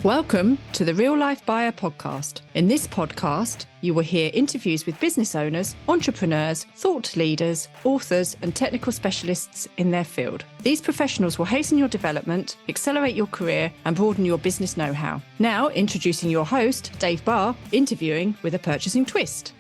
Welcome to the Real Life Buyer podcast. In this podcast, you will hear interviews with business owners, entrepreneurs, thought leaders, authors, and technical specialists in their field. These professionals will hasten your development, accelerate your career, and broaden your business know-how. Now, introducing your host, Dave Barr, interviewing with a purchasing twist.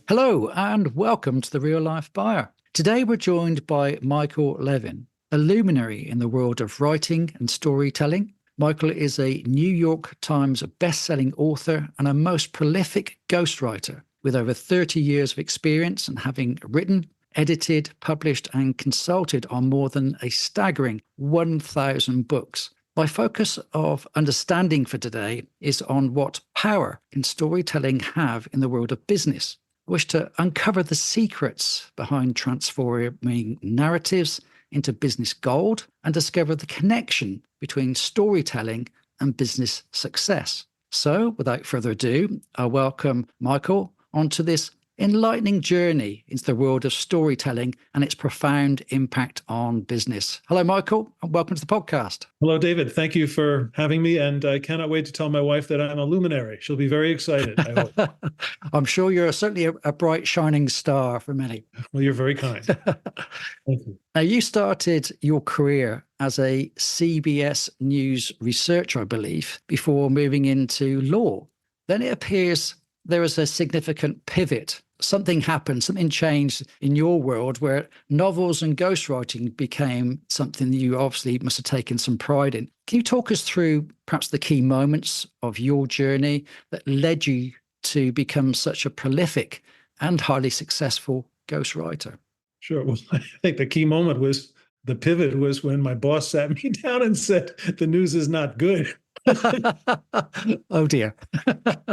Hello, and welcome to the Real Life Buyer. Today, we're joined by Michael Levin, a luminary in the world of writing and storytelling. Michael is a New York Times bestselling author and a most prolific ghostwriter with over 30 years of experience and having written, edited, published and consulted on more than a staggering 1,000 books. My focus of understanding for today is on what power can storytelling have in the world of business. I wish to uncover the secrets behind transforming narratives into business gold and discover the connection between storytelling and business success. So, without further ado, I welcome Michael onto this enlightening journey into the world of storytelling and its profound impact on business. Hello, Michael, and welcome to the podcast. Hello, David. Thank you for having me. And I cannot wait to tell my wife that I'm a luminary. She'll be very excited, I hope. I'm sure you're certainly a bright, shining star for many. Well, you're very kind. Thank you. Now, you started your career as a CBS News researcher, I believe, before moving into law. Then it appears there was a significant pivot. Something happened, something changed in your world where novels and ghostwriting became something that you obviously must have taken some pride in. Can you talk us through perhaps the key moments of your journey that led you to become such a prolific and highly successful ghostwriter? Sure. Well, I think the key moment was the pivot was when my boss sat me down and said, the news is not good. Oh, dear.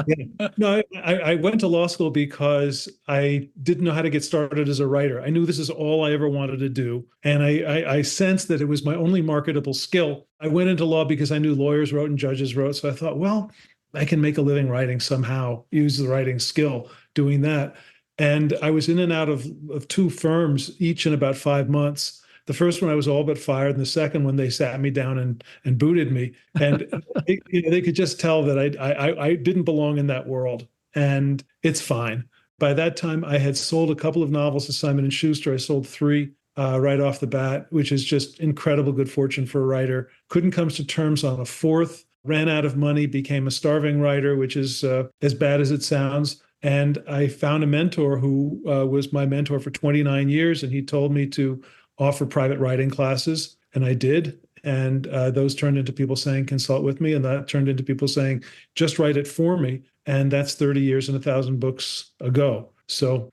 Yeah. No, I went to law school because I didn't know how to get started as a writer. I knew this is all I ever wanted to do. And I sensed that it was my only marketable skill. I went into law because I knew lawyers wrote and judges wrote. So I thought, well, I can make a living writing somehow, use the writing skill doing that. And I was in and out of two firms, each in about 5 months. The first one I was all but fired, and the second one they sat me down and booted me, and they could just tell that I didn't belong in that world, and it's fine. By that time, I had sold a couple of novels to Simon & Schuster. I sold 3 right off the bat, which is just incredible good fortune for a writer. Couldn't come to terms on a 4th. Ran out of money, became a starving writer, which is as bad as it sounds. And I found a mentor who was my mentor for 29 years, and he told me to offer private writing classes, and I did. And those turned into people saying, consult with me. And that turned into people saying, just write it for me. And that's 30 years and 1,000 books ago. So,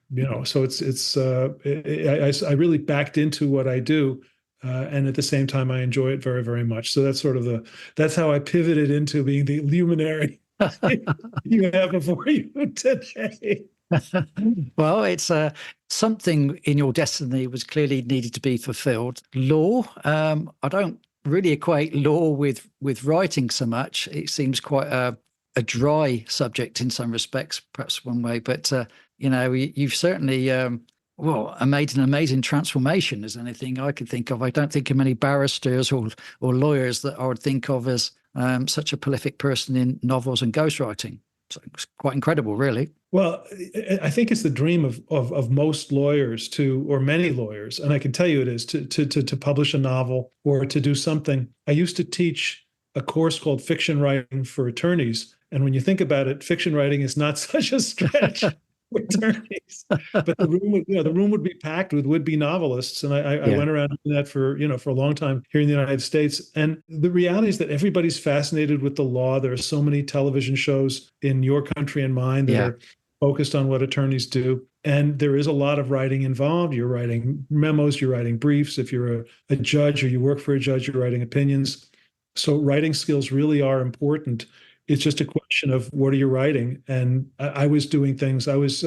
so I really backed into what I do. And at the same time, I enjoy it very, very much. So that's that's how I pivoted into being the luminary you have before you today. Well, it's something in your destiny was clearly needed to be fulfilled. Law, I don't really equate law with writing so much. It seems quite a dry subject in some respects, perhaps one way. But, you've certainly, made an amazing transformation as anything I could think of. I don't think of many barristers or lawyers that I would think of as such a prolific person in novels and ghostwriting. So it's quite incredible, really. Well, I think it's the dream of most lawyers or many lawyers, and I can tell you it is, to publish a novel or to do something. I used to teach a course called fiction writing for attorneys. And when you think about it, fiction writing is not such a stretch for attorneys. But the room would be packed with would-be novelists. And I went around doing that for a long time here in the United States. And the reality is that everybody's fascinated with the law. There are so many television shows in your country and mine that are focused on what attorneys do. And there is a lot of writing involved. You're writing memos, you're writing briefs. If you're a judge or you work for a judge, you're writing opinions. So writing skills really are important. It's just a question of what are you writing? And I was doing things. I was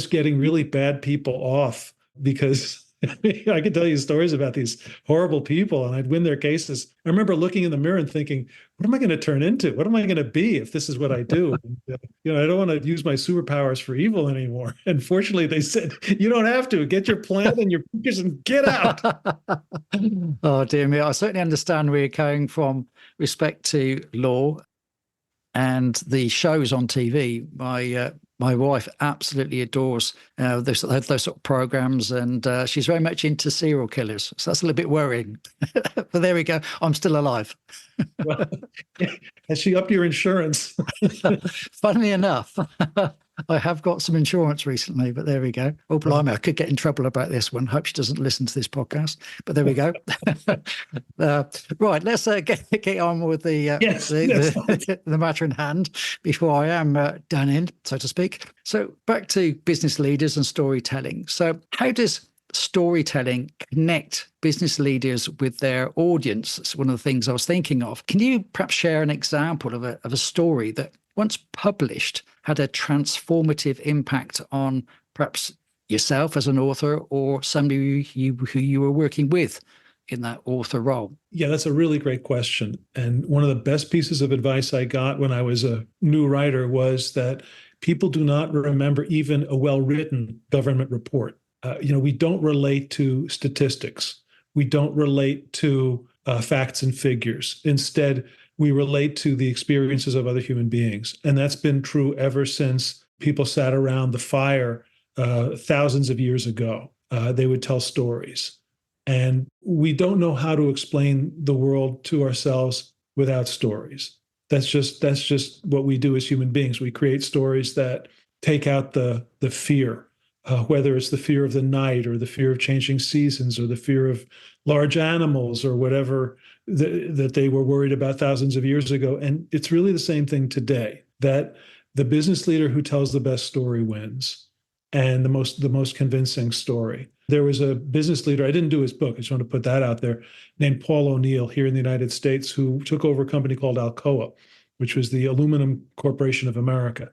getting really bad people off because I could tell you stories about these horrible people and I'd win their cases. I remember looking in the mirror and thinking, what am I going to turn into? What am I going to be if this is what I do? I don't want to use my superpowers for evil anymore. And fortunately, they said, you don't have to. Get your plan and your pictures and get out. Oh, dear me. I certainly understand where you're coming from respect to law and the shows on TV, my wife absolutely adores those sort of programs, and she's very much into serial killers. So that's a little bit worrying. But there we go. I'm still alive. Well, has she upped your insurance? Funnily enough, I have got some insurance recently, but there we go. Oh, blimey, I could get in trouble about this one. Hope she doesn't listen to this podcast, but there we go. Right, let's get on with the matter in hand before I am done in, so to speak. So back to business leaders and storytelling. So how does storytelling connect business leaders with their audience? That's one of the things I was thinking of. Can you perhaps share an example of a story that once published had a transformative impact on perhaps yourself as an author or somebody who you were working with in that author role? Yeah, that's a really great question. And one of the best pieces of advice I got when I was a new writer was that people do not remember even a well-written government report. We don't relate to statistics. We don't relate to facts and figures. Instead, we relate to the experiences of other human beings. And that's been true ever since people sat around the fire thousands of years ago. They would tell stories. And we don't know how to explain the world to ourselves without stories. That's just what we do as human beings. We create stories that take out the fear, whether it's the fear of the night or the fear of changing seasons or the fear of large animals or whatever that they were worried about thousands of years ago. And it's really the same thing today, that the business leader who tells the best story wins, and the most convincing story. There was a business leader, I didn't do his book, I just want to put that out there, named Paul O'Neill here in the United States, who took over a company called Alcoa, which was the Aluminum Corporation of America.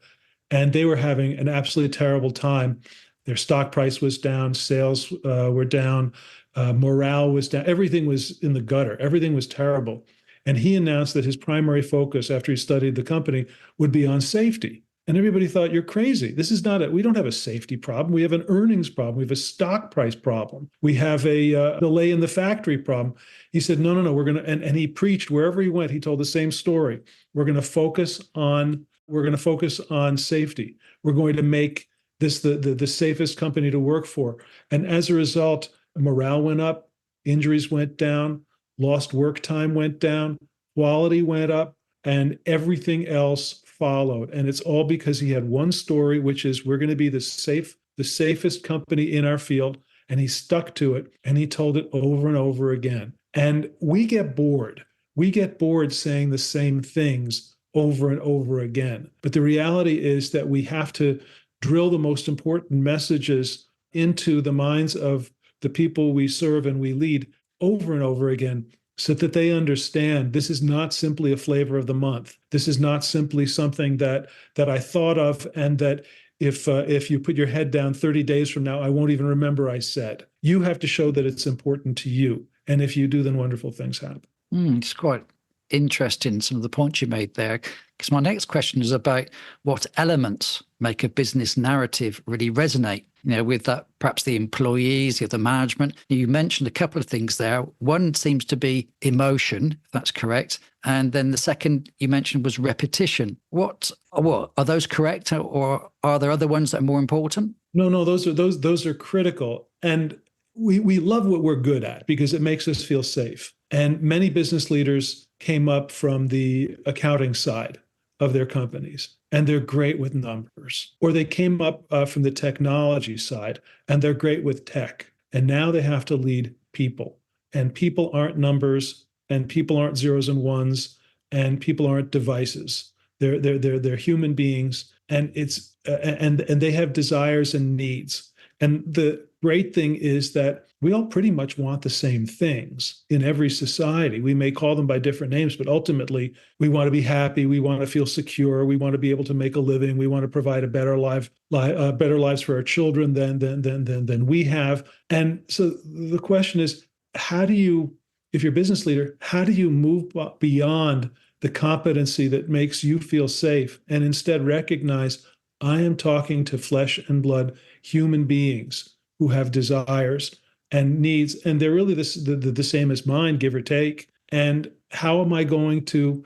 And they were having an absolutely terrible time. Their stock price was down, sales were down, morale was down, everything was in the gutter, everything was terrible. And he announced that his primary focus after he studied the company would be on safety. And everybody thought, you're crazy. This is not it. We don't have a safety problem. We have an earnings problem. We have a stock price problem. We have a delay in the factory problem. He said, no, we're going to, and he preached wherever he went. He told the same story. We're going to focus on safety. We're going to make this the safest company to work for. And as a result, morale went up, injuries went down, lost work time went down, quality went up, and everything else followed. And it's all because he had one story, which is we're going to be the safest company in our field. And he stuck to it, and he told it over and over again. And we get bored. We get bored saying the same things over and over again. But the reality is that we have to drill the most important messages into the minds of the people we serve and we lead over and over again, so that they understand this is not simply a flavor of the month. This is not simply something that I thought of, and that if you put your head down 30 days from now, I won't even remember I said. You have to show that it's important to you. And if you do, then wonderful things happen. It's quite interesting, some of the points you made there, because my next question is about what elements make a business narrative really resonate, with that, perhaps the employees, the management. You mentioned a couple of things there. One seems to be emotion, if that's correct. And then the second you mentioned was repetition. What are those correct, or are there other ones that are more important? No, those are critical. And we love what we're good at because it makes us feel safe. And many business leaders came up from the accounting side of their companies, and they're great with numbers. Or they came up from the technology side, and they're great with tech. And now they have to lead people. And people aren't numbers, and people aren't zeros and ones, and people aren't devices. They're human beings, and it's and they have desires and needs. And the great thing is that we all pretty much want the same things in every society. We may call them by different names, but ultimately we want to be happy. We want to feel secure. We want to be able to make a living. We want to provide a better better lives for our children than we have. And so the question is, if you're a business leader, how do you move beyond the competency that makes you feel safe and instead recognize, I am talking to flesh and blood human beings who have desires and needs, and they're really the same as mine, give or take. And how am I going to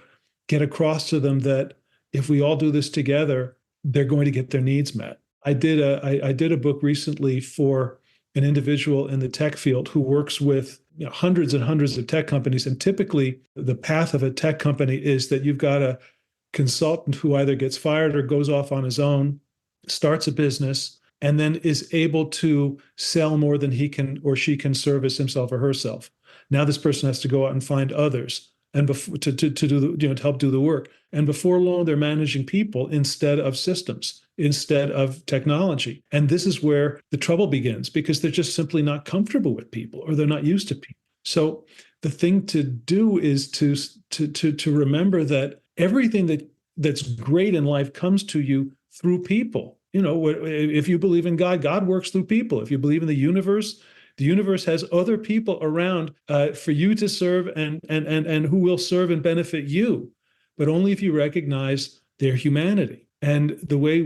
get across to them that if we all do this together, they're going to get their needs met? I did a book recently for an individual in the tech field who works with hundreds and hundreds of tech companies. And typically the path of a tech company is that you've got a consultant who either gets fired or goes off on his own, starts a business, and then is able to sell more than he can or she can service himself or herself. Now this person has to go out and find others and to do the, to help do the work. And before long, they're managing people instead of systems, instead of technology. And this is where the trouble begins, because they're just simply not comfortable with people, or they're not used to people. So the thing to do is to remember that everything that's great in life comes to you through people. If you believe in God, God works through people. If you believe in the universe has other people around for you to serve and who will serve and benefit you, but only if you recognize their humanity. And the way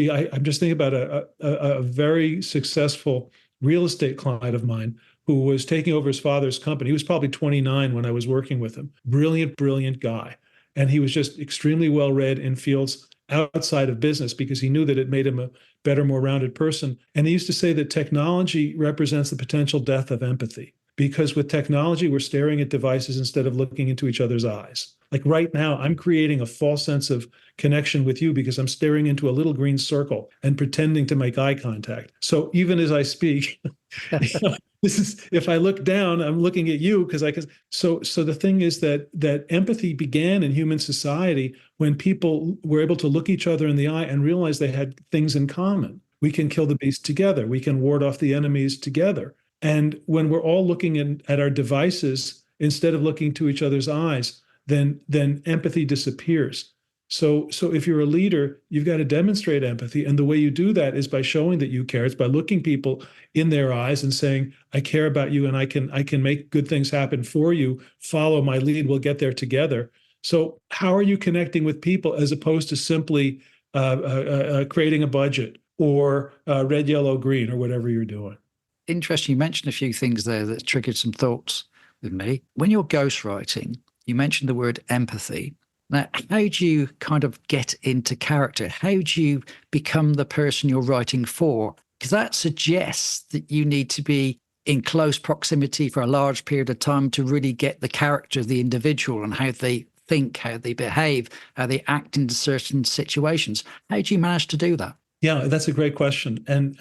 I'm just thinking about a very successful real estate client of mine who was taking over his father's company. He was probably 29 when I was working with him. Brilliant, brilliant guy. And he was just extremely well read in fields outside of business because he knew that it made him a better, more rounded person. And he used to say that technology represents the potential death of empathy, because with technology, we're staring at devices instead of looking into each other's eyes. Like right now, I'm creating a false sense of connection with you because I'm staring into a little green circle and pretending to make eye contact. So even as I speak, this is, if I look down, I'm looking at you because I can. So the thing is that empathy began in human society when people were able to look each other in the eye and realize they had things in common. We can kill the beast together. We can ward off the enemies together. And when we're all looking at our devices instead of looking to each other's eyes, then empathy disappears. So if you're a leader, you've got to demonstrate empathy. And the way you do that is by showing that you care. It's by looking people in their eyes and saying, I care about you and I can make good things happen for you. Follow my lead. We'll get there together. So how are you connecting with people as opposed to simply creating a budget or red, yellow, green, or whatever you're doing? Interesting. You mentioned a few things there that triggered some thoughts with me. When you're ghostwriting, you mentioned the word empathy. Now, how do you kind of get into character? How do you become the person you're writing for? Because that suggests that you need to be in close proximity for a large period of time to really get the character of the individual and how they think, how they behave, how they act in certain situations. How do you manage to do that? Yeah, that's a great question. And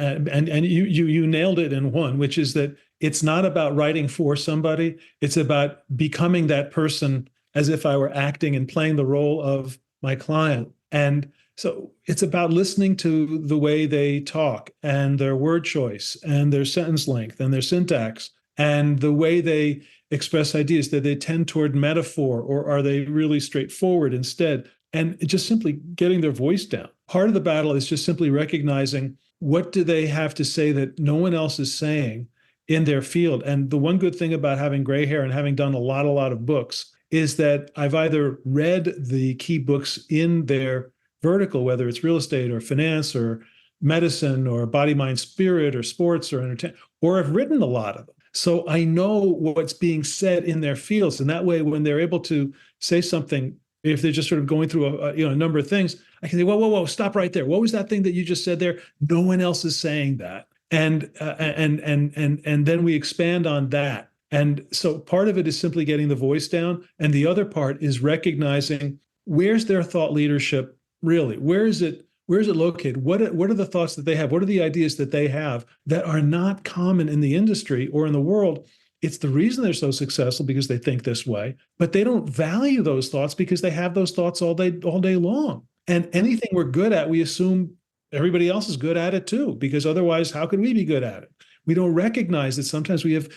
you nailed it in one, which is that it's not about writing for somebody. It's about becoming that person as if I were acting and playing the role of my client. And so it's about listening to the way they talk and their word choice and their sentence length and their syntax and the way they express ideas. That they tend toward metaphor, or are they really straightforward instead? And just simply getting their voice down. Part of the battle is just simply recognizing what do they have to say that no one else is saying in their field. And the one good thing about having gray hair and having done a lot of books is that I've either read the key books in their vertical, whether it's real estate or finance or medicine or body, mind, spirit or sports or entertainment, or I've written a lot of them. So I know what's being said in their fields. And that way, when they're able to say something, if they're just sort of going through a number of things, I can say, whoa, stop right there. What was that thing that you just said there? No one else is saying that. And then we expand on that. And so part of it is simply getting the voice down. And the other part is recognizing where's their thought leadership really? Where is it located? What are the thoughts that they have? What are the ideas that they have that are not common in the industry or in the world? It's the reason they're so successful because they think this way, but they don't value those thoughts because they have those thoughts all day long. And anything we're good at, we assume everybody else is good at it too, because otherwise, how could we be good at it? We don't recognize that sometimes we have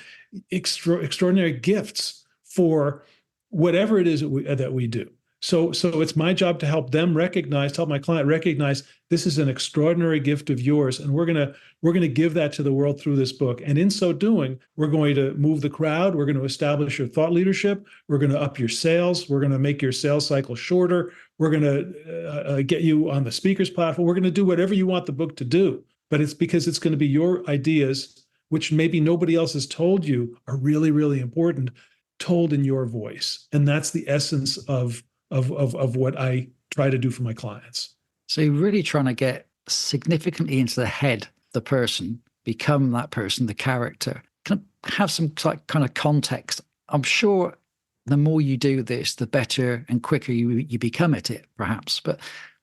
extraordinary gifts for whatever it is that we do. So it's my job to help my client recognize this is an extraordinary gift of yours, and we're gonna give that to the world through this book. And in so doing, we're going to move the crowd. We're going to establish your thought leadership. We're going to up your sales. We're going to make your sales cycle shorter. We're going to get you on the speaker's platform. We're going to do whatever you want the book to do. But it's because it's going to be your ideas, which maybe nobody else has told you are really, really important, told in your voice. And that's the essence of what I try to do for my clients. So you're really trying to get significantly into the head of the person, become that person, the character. Can I have some kind of context? I'm sure the more you do this, the better and quicker you become at it, perhaps. But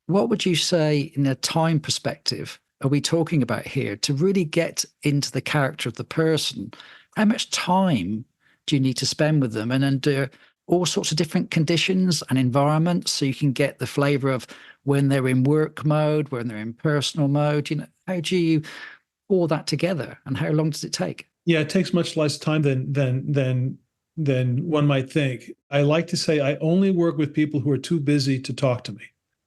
what would you say in a time perspective are we talking about here to really get into the character of the person? How much time do you need to spend with them and under all sorts of different conditions and environments so you can get the flavor of when they're in work mode, when they're in personal mode? How do you all that together and how long does it take? Yeah, it takes much less time than one might think. I like to say I only work with people who are too busy to talk to me.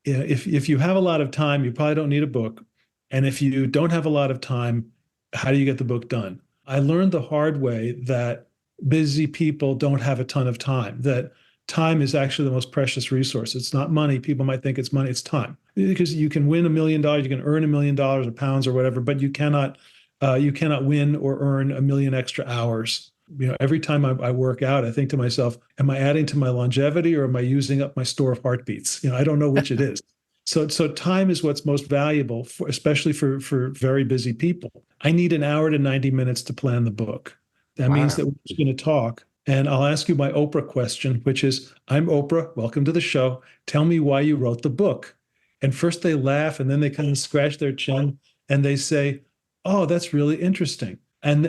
If you have a lot of time, you probably don't need a book. And if you don't have a lot of time, how do you get the book done? I learned the hard way that busy people don't have a ton of time, that time is actually the most precious resource. It's not money. People might think it's money. It's time. Because you can win $1 million, you can earn $1 million or pounds or whatever, but you cannot win or earn 1 million extra hours. Every time I work out, I think to myself, am I adding to my longevity or am I using up my store of heartbeats? I don't know which it is. So time is what's most valuable, especially for very busy people. I need an hour to 90 minutes to plan the book. That means that we're just going to talk. And I'll ask you my Oprah question, which is, I'm Oprah. Welcome to the show. Tell me why you wrote the book. And first they laugh and then they kind of scratch their chin and they say, oh, that's really interesting. And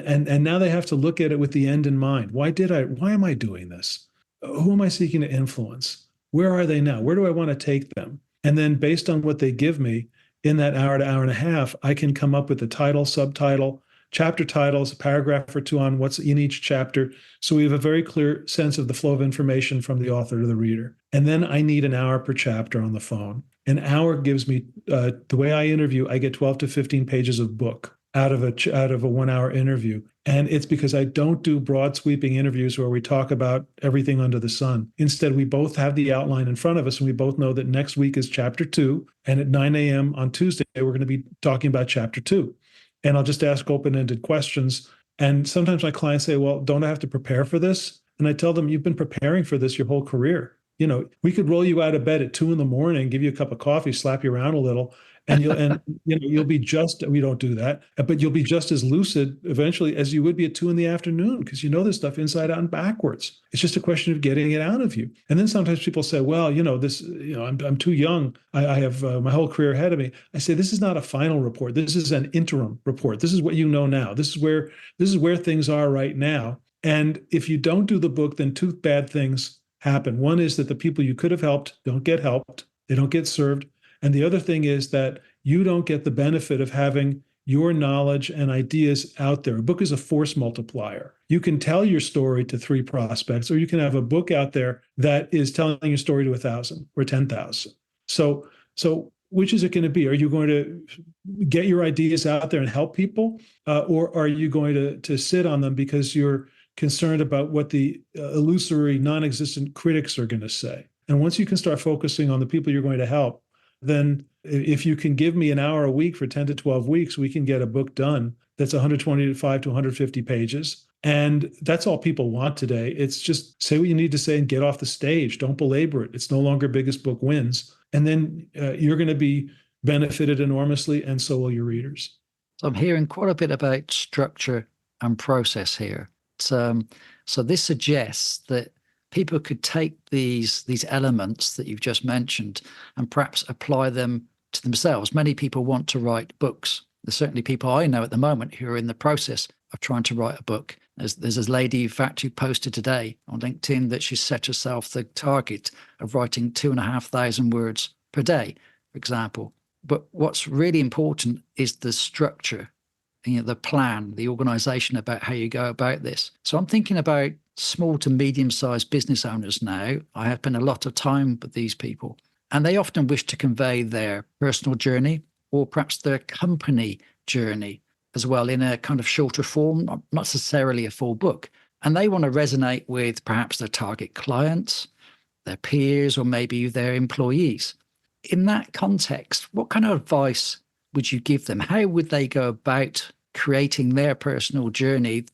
now they have to look at it with the end in mind. Why am I doing this? Who am I seeking to influence? Where are they now? Where do I want to take them? And then based on what they give me in that hour to hour and a half, I can come up with a title, subtitle, chapter titles, a paragraph or two on what's in each chapter. So we have a very clear sense of the flow of information from the author to the reader. And then I need an hour per chapter on the phone. An hour gives me, the way I interview, I get 12 to 15 pages of book out of a 1 hour interview. And it's because I don't do broad sweeping interviews where we talk about everything under the sun. Instead, we both have the outline in front of us and we both know that next week is chapter 2. And at 9 a.m. on Tuesday, we're going to be talking about chapter 2. And I'll just ask open-ended questions. And sometimes my clients say, well, don't I have to prepare for this? And I tell them, you've been preparing for this your whole career. We could roll you out of bed at 2 a.m, give you a cup of coffee, slap you around a little, and you'll be we don't do that, but you'll be just as lucid eventually as you would be at 2 p.m, because you know this stuff inside out and backwards. It's just a question of getting it out of you. And then sometimes people say, well, I'm too young. I have my whole career ahead of me. I say, this is not a final report. This is an interim report. This is what you know now. This is where things are right now. And if you don't do the book, then 2 bad things happen. One is that the people you could have helped don't get helped. They don't get served. And the other thing is that you don't get the benefit of having your knowledge and ideas out there. A book is a force multiplier. You can tell your story to 3 prospects, or you can have a book out there that is telling your story to 1,000 or 10,000. So which is it going to be? Are you going to get your ideas out there and help people? Or are you going to sit on them because you're concerned about what the illusory, non-existent critics are going to say? And once you can start focusing on the people you're going to help, then if you can give me an hour a week for 10 to 12 weeks, we can get a book done that's 125 to 150 pages. And that's all people want today. It's just say what you need to say and get off the stage. Don't belabor it. It's no longer biggest book wins. And then you're going to be benefited enormously, and so will your readers. So I'm hearing quite a bit about structure and process here. So this suggests that people could take these elements that you've just mentioned and perhaps apply them to themselves. Many people want to write books. There's certainly people I know at the moment who are in the process of trying to write a book. There's this lady, in fact, who posted today on LinkedIn that she set herself the target of writing 2,500 words per day, for example. But what's really important is the structure, the plan, the organization about how you go about this. So I'm thinking about small to medium-sized business owners now. I have spent a lot of time with these people, and they often wish to convey their personal journey or perhaps their company journey as well in a kind of shorter form, not necessarily a full book. And they want to resonate with perhaps their target clients, their peers, or maybe their employees. In that context, what kind of advice would you give them? How would they go about creating their personal journey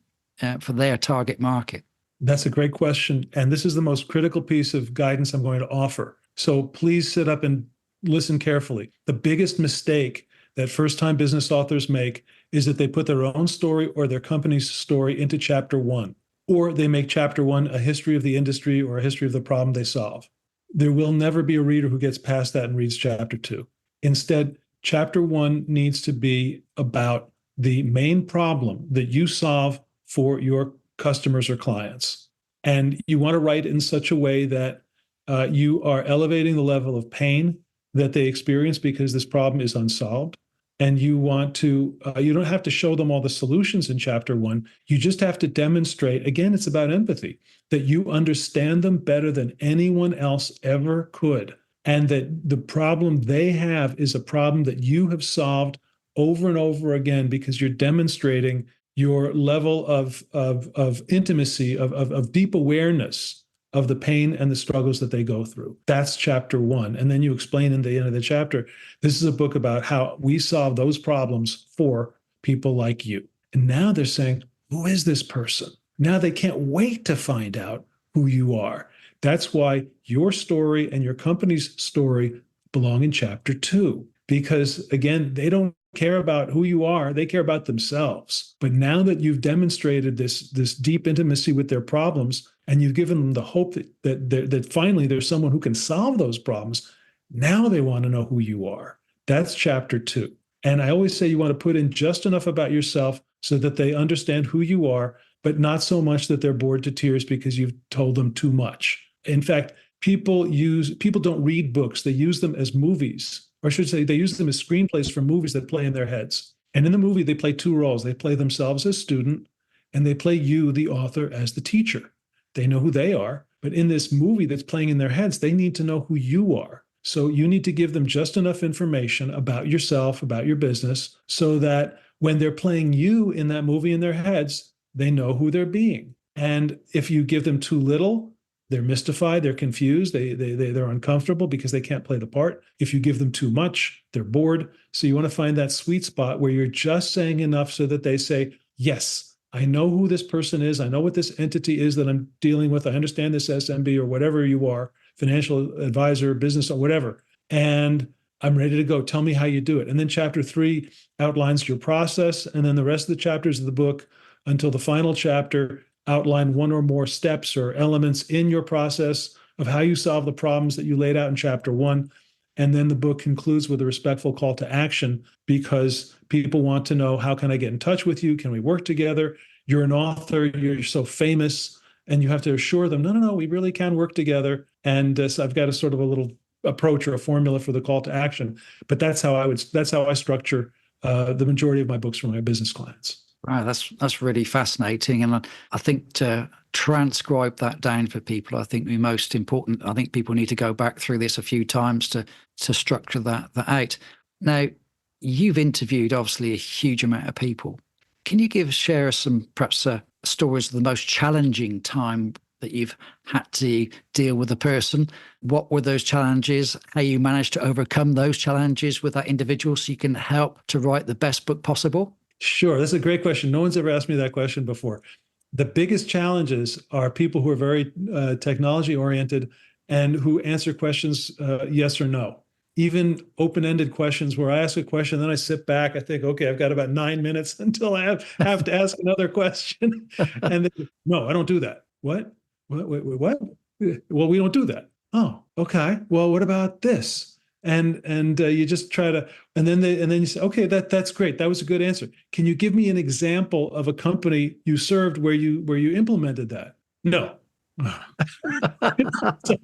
for their target market? That's a great question. And this is the most critical piece of guidance I'm going to offer. So please sit up and listen carefully. The biggest mistake that first-time business authors make is that they put their own story or their company's story into chapter one, or they make chapter one a history of the industry or a history of the problem they solve. There will never be a reader who gets past that and reads chapter two. Instead, chapter one needs to be about the main problem that you solve for your customers or clients. And you want to write in such a way that you are elevating the level of pain that they experience because this problem is unsolved. And you want to, you don't have to show them all the solutions in chapter one. You just have to demonstrate, again, it's about empathy, that you understand them better than anyone else ever could. And that the problem they have is a problem that you have solved over and over again because you're demonstrating your level of intimacy, of deep awareness of the pain and the struggles that they go through. That's chapter one. And then you explain in the end of the chapter, this is a book about how we solve those problems for people like you. And now they're saying, who is this person? Now they can't wait to find out who you are. That's why your story and your company's story belong in chapter two. Because again, they don't care about who you are, they care about themselves. But now that you've demonstrated this deep intimacy with their problems, and you've given them the hope that finally there's someone who can solve those problems, now they want to know who you are. That's chapter two. And I always say you want to put in just enough about yourself so that they understand who you are, but not so much that they're bored to tears because you've told them too much. In fact, people don't read books, they use them as movies. Or I should say, they use them as screenplays for movies that play in their heads. And in the movie, they play two roles. They play themselves as student, and they play you, the author, as the teacher. They know who they are, but in this movie that's playing in their heads, they need to know who you are. So you need to give them just enough information about yourself, about your business, so that when they're playing you in that movie in their heads, they know who they're being. And if you give them too little, they're mystified, they're confused, they're uncomfortable because they can't play the part. If you give them too much, they're bored. So you want to find that sweet spot where you're just saying enough so that they say, yes, I know who this person is. I know what this entity is that I'm dealing with. I understand this SMB or whatever you are, financial advisor, business, or whatever. And I'm ready to go. Tell me how you do it. And then chapter three outlines your process. And then the rest of the chapters of the book until the final chapter outline one or more steps or elements in your process of how you solve the problems that you laid out in chapter one. And then the book concludes with a respectful call to action because people want to know, how can I get in touch with you? Can we work together? You're an author, you're so famous, and you have to assure them, no, we really can work together. And so I've got a sort of a little approach or a formula for the call to action. But that's how I structure the majority of my books for my business clients. Wow, that's really fascinating. And I think to transcribe that down for people, I think the most important, I think people need to go back through this a few times to structure that out. Now, you've interviewed obviously a huge amount of people. Can you share some perhaps stories of the most challenging time that you've had to deal with a person? What were those challenges? How you managed to overcome those challenges with that individual so you can help to write the best book possible? Sure. That's a great question. No one's ever asked me that question before. The biggest challenges are people who are very technology oriented and who answer questions yes or no. Even open-ended questions where I ask a question, then I sit back, I think, okay, I've got about 9 minutes until I have to ask another question. And then, no, I don't do that. What? What? Well, we don't do that. Oh, okay. Well, what about this? And you just try to, and then you say, okay, that's great. That was a good answer. Can you give me an example of a company you served where you implemented that? No. So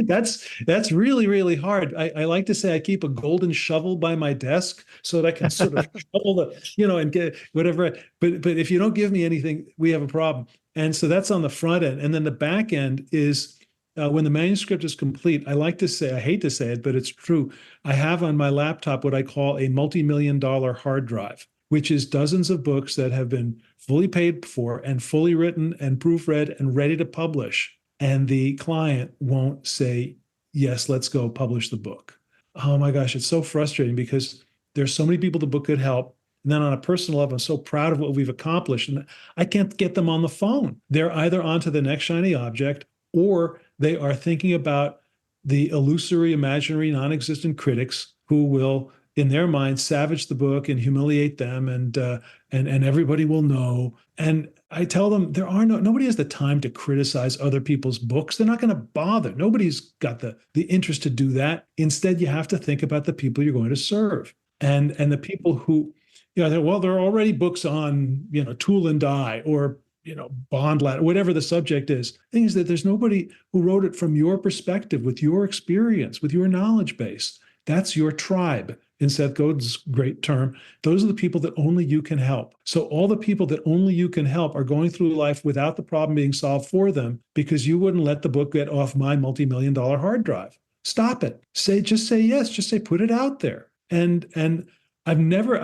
that's really, really hard. I like to say I keep a golden shovel by my desk so that I can sort of shovel the, and get whatever. But if you don't give me anything, we have a problem. And so that's on the front end. And then the back end is when the manuscript is complete, I like to say, I hate to say it, but it's true. I have on my laptop what I call a multi-million-dollar hard drive, which is dozens of books that have been fully paid for and fully written and proofread and ready to publish. And the client won't say, yes, let's go publish the book. Oh my gosh, it's so frustrating because there's so many people the book could help. And then on a personal level, I'm so proud of what we've accomplished. And I can't get them on the phone. They're either onto the next shiny object, or they are thinking about the illusory, imaginary, non-existent critics who will, in their minds, savage the book and humiliate them, and everybody will know. And I tell them nobody has the time to criticize other people's books. They're not going to bother. Nobody's got the interest to do that. Instead, you have to think about the people you're going to serve, and the people who, well, there are already books on, tool and die, or bond ladder, whatever the subject is. The thing is that there's nobody who wrote it from your perspective, with your experience, with your knowledge base. That's your tribe. In Seth Godin's great term, those are the people that only you can help. So all the people that only you can help are going through life without the problem being solved for them, because you wouldn't let the book get off my multi-million-dollar hard drive. Stop it. Just say yes. Just say, put it out there. And I've never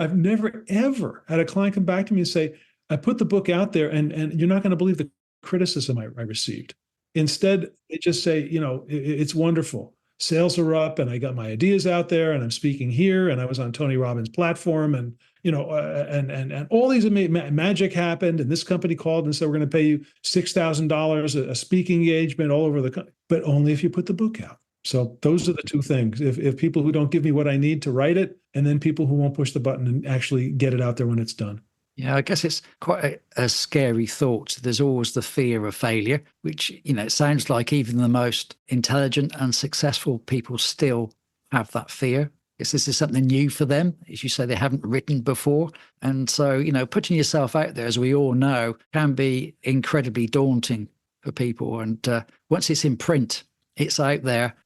ever had a client come back to me and say, I put the book out there, and you're not going to believe the criticism I received. Instead, they just say, it's wonderful. Sales are up, and I got my ideas out there, and I'm speaking here, and I was on Tony Robbins' platform, and and all these magic happened, and this company called and said, we're going to pay you $6,000 a speaking engagement all over the country, but only if you put the book out. So those are the two things. If people who don't give me what I need to write it, and then people who won't push the button and actually get it out there when it's done. Yeah, I guess it's quite a scary thought. There's always the fear of failure, which, it sounds like even the most intelligent and successful people still have that fear. This is something new for them. As you say, they haven't written before. And so, putting yourself out there, as we all know, can be incredibly daunting for people. And once it's in print, it's out there.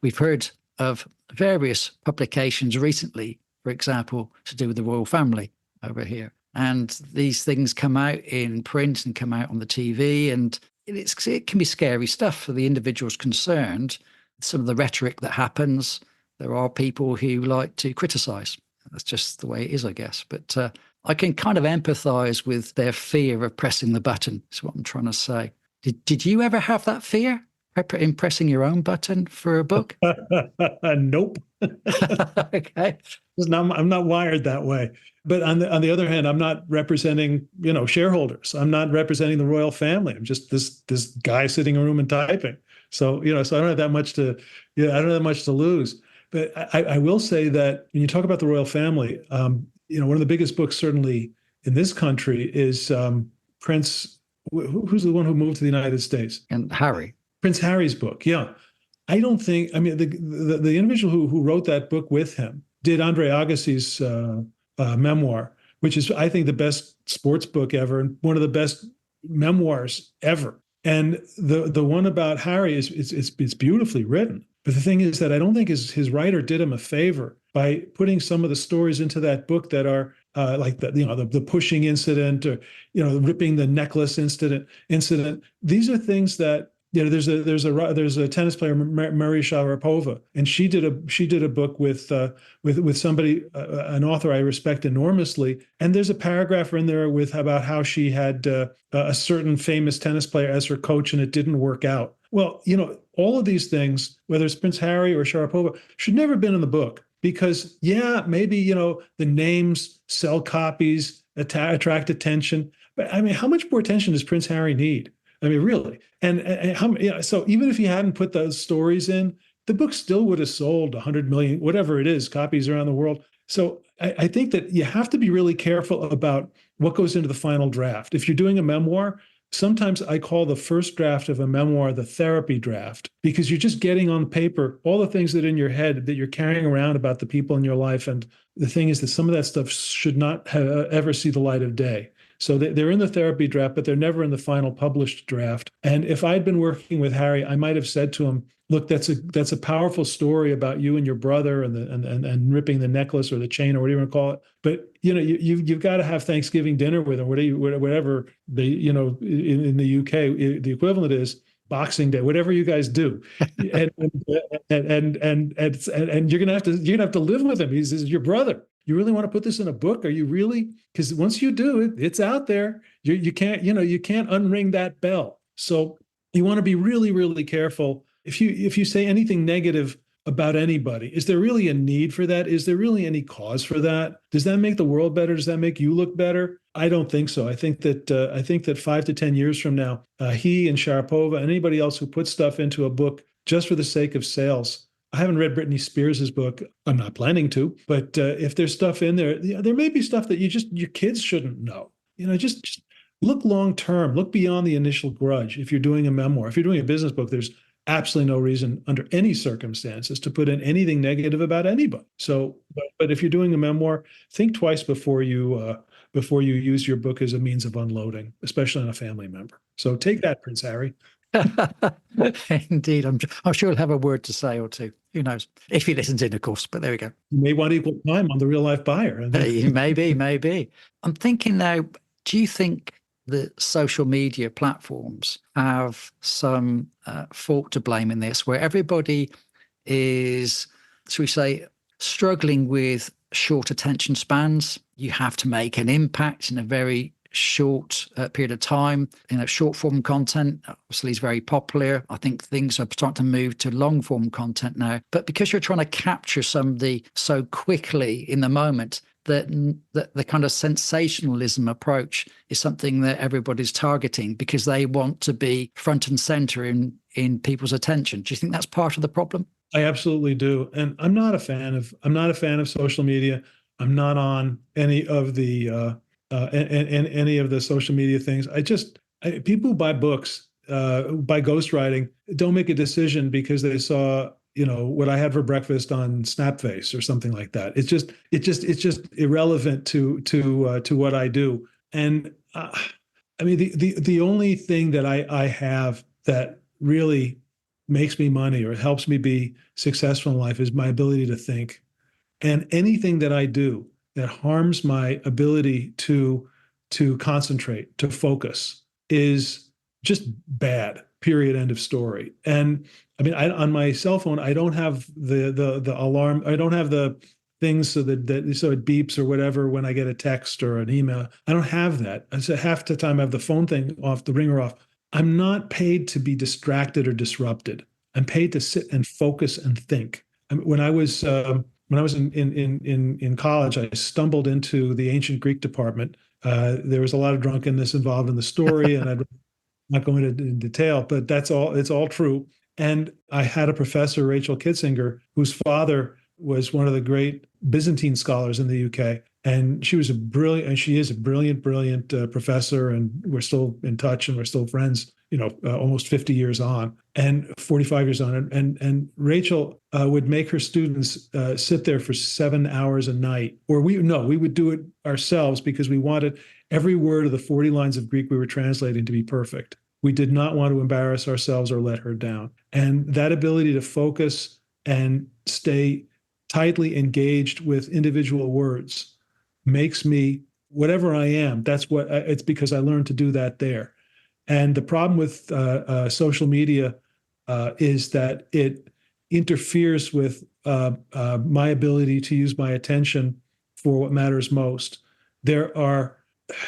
We've heard of various publications recently, for example, to do with the royal family over here. And these things come out in print and come out on the TV, and it can be scary stuff for the individuals concerned. Some of the rhetoric that happens, there are people who like to criticize. That's just the way it is, I guess. But I can kind of empathize with their fear of pressing the button, is what I'm trying to say. Did you ever have that fear in pressing your own button for a book? Nope. Okay. I'm not wired that way. But on the other hand, I'm not representing, shareholders. I'm not representing the royal family. I'm just this guy sitting in a room and typing. So, so I don't have that much to, I don't have that much to lose. But I will say that when you talk about the royal family, one of the biggest books certainly in this country is Prince, who's the one who moved to the United States? And Harry. Prince Harry's book. Yeah. I don't think, the individual who wrote that book with him did Andre Agassi's memoir, which is, I think, the best sports book ever and one of the best memoirs ever. And the one about Harry it's beautifully written. But the thing is that I don't think his writer did him a favor by putting some of the stories into that book that are like the pushing incident, or ripping the necklace incident. These are things that there's a tennis player, Maria Sharapova, and she did a book with somebody, an author I respect enormously, and there's a paragraph in there about how she had a certain famous tennis player as her coach, and it didn't work out. Well, all of these things, whether it's Prince Harry or Sharapova, should never have been in the book, because maybe the names sell copies, attract attention, but how much more attention does Prince Harry need? Really. And so even if he hadn't put those stories in, the book still would have sold 100 million, whatever it is, copies around the world. So I think that you have to be really careful about what goes into the final draft. If you're doing a memoir, sometimes I call the first draft of a memoir the therapy draft, because you're just getting on paper all the things that are in your head that you're carrying around about the people in your life. And the thing is that some of that stuff should not ever see the light of day. So they're in the therapy draft, but they're never in the final published draft. And if I'd been working with Harry, I might have said to him, look, that's a powerful story about you and your brother and ripping the necklace or the chain or whatever you want to call it. But you've got to have Thanksgiving dinner with him, whatever they in the UK the equivalent is Boxing Day, whatever you guys do, and you're gonna have to live with him. He's your brother. You really want to put this in a book? Are you really? Because once you do, it's out there. You can't unring that bell. So you want to be really, really careful. If you say anything negative about anybody. Is there really a need for that? Is there really any cause for that? Does that make the world better? Does that make you look better? I don't think so. I think that 5 to 10 years from now, he and Sharapova and anybody else who puts stuff into a book just for the sake of sales. I haven't read Britney Spears' book. I'm not planning to, but if there's stuff in there, there may be stuff that your kids shouldn't know. Just look long term, look beyond the initial grudge. If you're doing a memoir, if you're doing a business book, there's absolutely no reason under any circumstances to put in anything negative about anybody. So, but if you're doing a memoir, think twice before you use your book as a means of unloading, especially on a family member. So take that, Prince Harry. Indeed, I'm sure he'll have a word to say or two. Who knows? If he listens in, of course. But there we go. You may want equal time on the Real Life Buyer. Maybe. I'm thinking now. Do you think the social media platforms have some fault to blame in this, where everybody is, shall we say, struggling with short attention spans? You have to make an impact in a very short period of time. Short form content obviously is very popular. I think things are starting to move to long form content now. But because you're trying to capture somebody so quickly in the moment, that the kind of sensationalism approach is something that everybody's targeting because they want to be front and center in people's attention. Do you think that's part of the problem? I absolutely do. And I'm not a fan of social media. I'm not on any of the any of the social media things. People who buy books, by ghostwriting, don't make a decision because they saw what I had for breakfast on Snapface or something like that. It's just irrelevant to what I do. And the only thing that I have that really makes me money or helps me be successful in life is my ability to think. And anything that I do that harms my ability to concentrate, to focus, is just bad. Period. End of story. And on my cell phone, I don't have the alarm. I don't have the things so it beeps or whatever when I get a text or an email. I don't have that. So half the time I have the phone thing off, the ringer off. I'm not paid to be distracted or disrupted. I'm paid to sit and focus and think. When I was in college, I stumbled into the ancient Greek department. There was a lot of drunkenness involved in the story, and I'd not go into detail, but it's all true. And I had a professor, Rachel Kitzinger, whose father was one of the great Byzantine scholars in the UK. And she is a brilliant professor, and we're still in touch and we're still friends, almost 50 years on and 45 years on. And Rachel would make her students sit there for 7 hours a night, or we would do it ourselves because we wanted every word of the 40 lines of Greek we were translating to be perfect. We did not want to embarrass ourselves or let her down. And that ability to focus and stay tightly engaged with individual words makes me whatever I am. It's because I learned to do that there. And the problem with social media is that it interferes with my ability to use my attention for what matters most. There are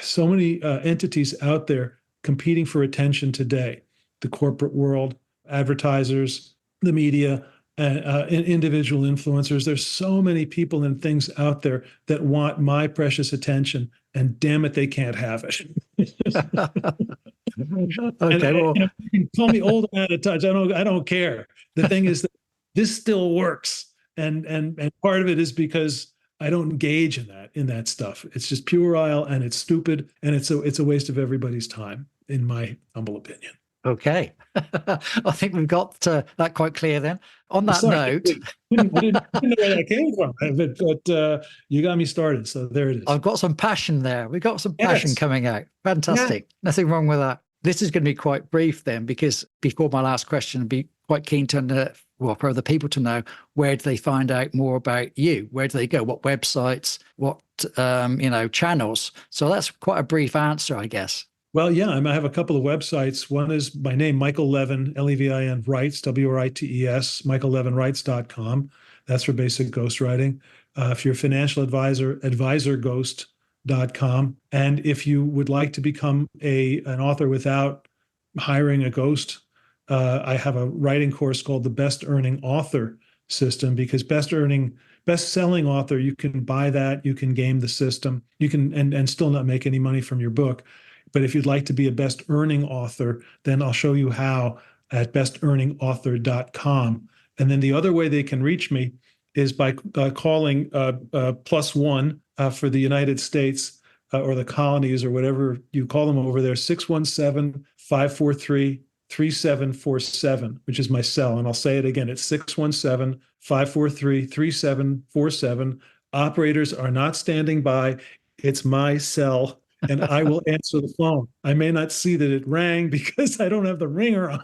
so many entities out there competing for attention today: the corporate world, advertisers, the media, individual influencers. There's so many people and things out there that want my precious attention, and damn it, they can't have it. Okay, well, you can call me old and out of touch. I don't care. The thing is that this still works, and part of it is because I don't engage in that stuff. It's just puerile and it's stupid, and it's a waste of everybody's time, in my humble opinion. Okay. I think we've got that quite clear then. On that note, I didn't know where that came from, but you got me started. So there it is. I've got some passion there. We've got some passion coming out. Fantastic. Yeah. Nothing wrong with that. This is going to be quite brief then, because before my last question, I'd be quite keen to for other people to know, where do they find out more about you? Where do they go? What websites? What channels? So that's quite a brief answer, I guess. Well, yeah, I have a couple of websites. One is my name, Michael Levin, Levin, Writes, WRITES, michaellevinwrites.com. That's for basic ghostwriting. If you're a financial advisor, advisorghost.com. And if you would like to become an author without hiring a ghost, I have a writing course called the Best Earning Author system, because best-selling author, you can buy that, you can game the system, you can and still not make any money from your book. But if you'd like to be a best earning author, then I'll show you how at bestearningauthor.com. And then the other way they can reach me is by calling +1 for the United States or the colonies or whatever you call them over there, 617-543-3747, which is my cell. And I'll say it again. It's 617-543-3747. Operators are not standing by. It's my cell, and I will answer the phone. I may not see that it rang because I don't have the ringer on,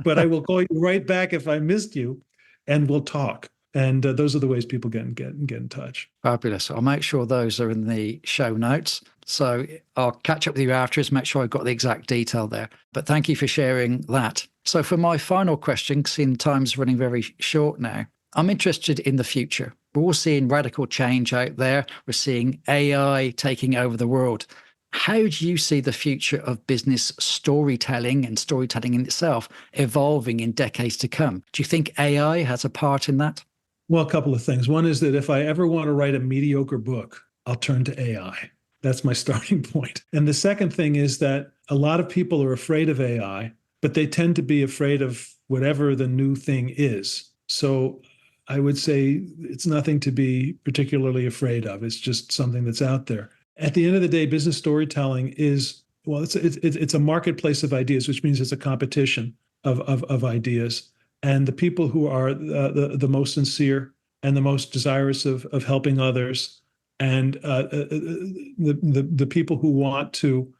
but I will call you right back if I missed you, and we'll talk. And those are the ways people get in touch. Fabulous. I'll make sure those are in the show notes. So I'll catch up with you afterwards, make sure I've got the exact detail there. But thank you for sharing that. So for my final question, seeing time's running very short now, I'm interested in the future. We're all seeing radical change out there. We're seeing AI taking over the world. How do you see the future of business storytelling and storytelling in itself evolving in decades to come? Do you think AI has a part in that? Well, a couple of things. One is that if I ever want to write a mediocre book, I'll turn to AI. That's my starting point. And the second thing is that a lot of people are afraid of AI, but they tend to be afraid of whatever the new thing is. So I would say it's nothing to be particularly afraid of. It's just something that's out there. At the end of the day, business storytelling is, well, it's a marketplace of ideas, which means it's a competition of ideas. And the people who are the most sincere and the most desirous of helping others, and the people who want to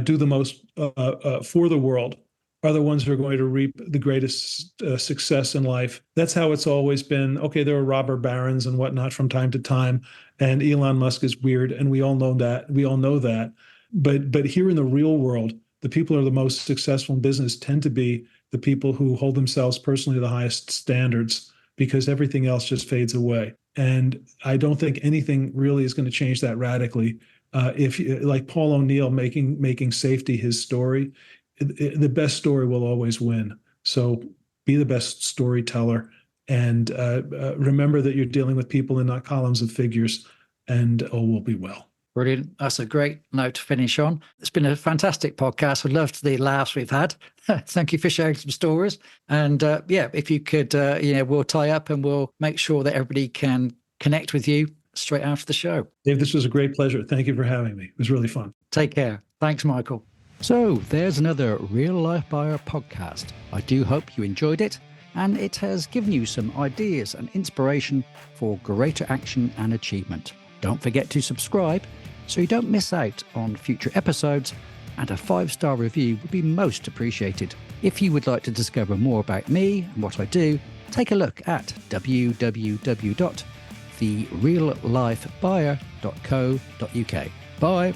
do the most for the world, are the ones who are going to reap the greatest success in life. That's how it's always been. Okay, there are robber barons and whatnot from time to time, and Elon Musk is weird, and we all know that. But here in the real world, the people who are the most successful in business tend to be the people who hold themselves personally to the highest standards, because everything else just fades away. And I don't think anything really is going to change that radically. If like Paul O'Neill making safety his story, the best story will always win. So be the best storyteller, and remember that you're dealing with people and not columns of figures, and all will be well. Brilliant. That's a great note to finish on. It's been a fantastic podcast. I loved the laughs we've had. Thank you for sharing some stories. And if you could, we'll tie up and we'll make sure that everybody can connect with you straight after the show. Dave, this was a great pleasure. Thank you for having me. It was really fun. Take care. Thanks, Michael. So there's another Real Life Buyer podcast. I do hope you enjoyed it, and it has given you some ideas and inspiration for greater action and achievement. Don't forget to subscribe so you don't miss out on future episodes, and a 5-star review would be most appreciated. If you would like to discover more about me and what I do, take a look at www.thereallifebuyer.co.uk. Bye.